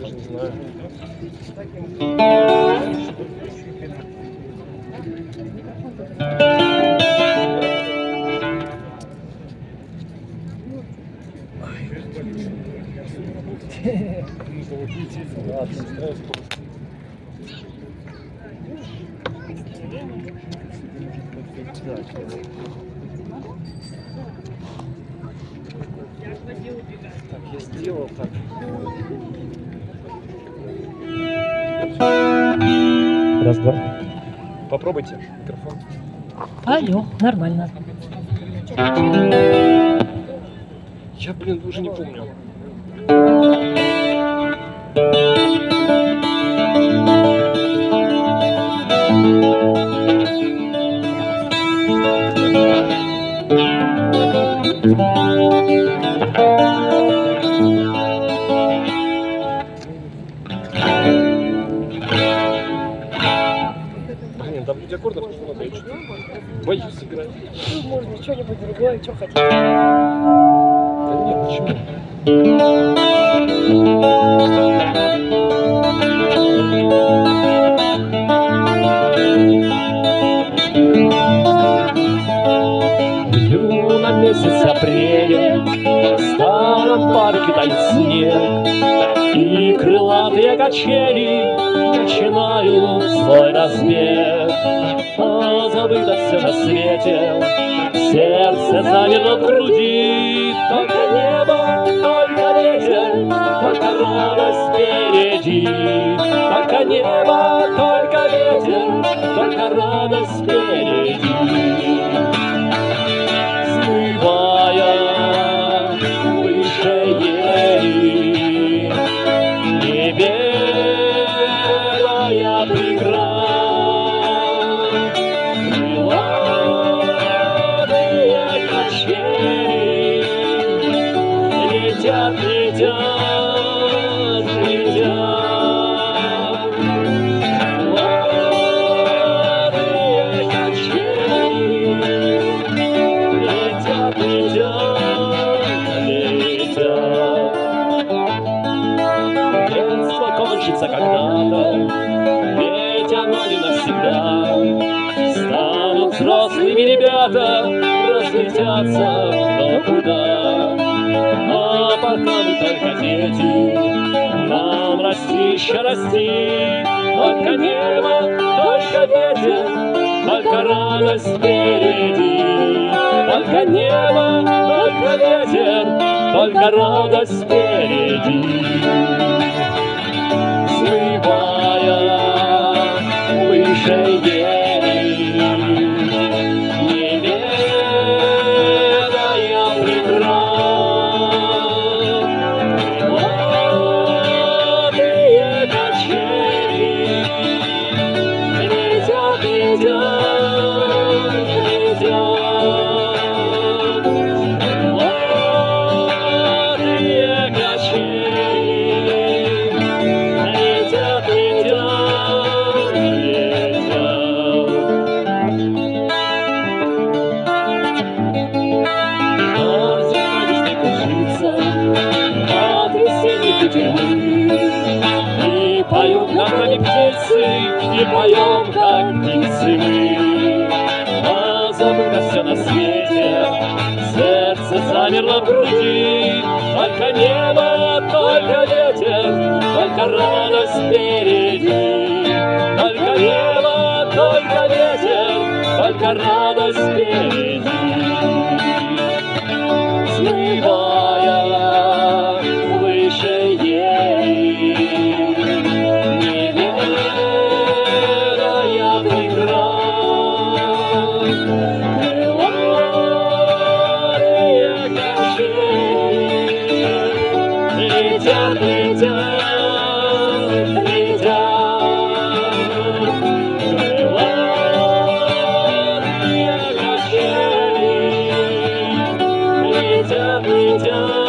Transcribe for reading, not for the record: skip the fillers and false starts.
даже не знаю. Так, я сделал так. Раз, два. Попробуйте микрофон. Алло, нормально. Я, блин, уже не помню. Блин, там 5 аккордов не надо, я что-то боюсь играть. Ну, можно что-нибудь другое, что хотите. Да нет, почему? Иду на месяц апреля, в старом парке тает снег, и крылатые качели начинают свой разбег. А забыто все на свете, сердце замерло в груди, только небо, только ветер, только радость впереди. Только небо, только ветер, только радость впереди. Взмывая выше ели, небесная преграда, крылатые качели летят, летят, летят. Крылатые качели летят, летят. Детство кончится когда-то, ведь оно не навсегда. Станут взрослыми ребята, разлетятся кто куда. А пока мы только дети, нам расти еще расти. Только небо, только ветер, только радость впереди. Только небо, только ветер, только радость впереди. Взмывая выше ели, неведомая преграда, крылатые качели летят, летят, летят. Крылатые качели летят, летят, летят. Дождь радостно кружится от весенней кутерьмы, и поем, как они птицы, и поем, как птицы мы. А забыто все на свете, сердце замерло в груди. Только небо, только ветер, только радость впереди. Только небо, только ветер, только радость впереди. Взмывая выше ели, неведомая преграда, крылатые качели летят, летят, летят. Крылатые качели летят, летят.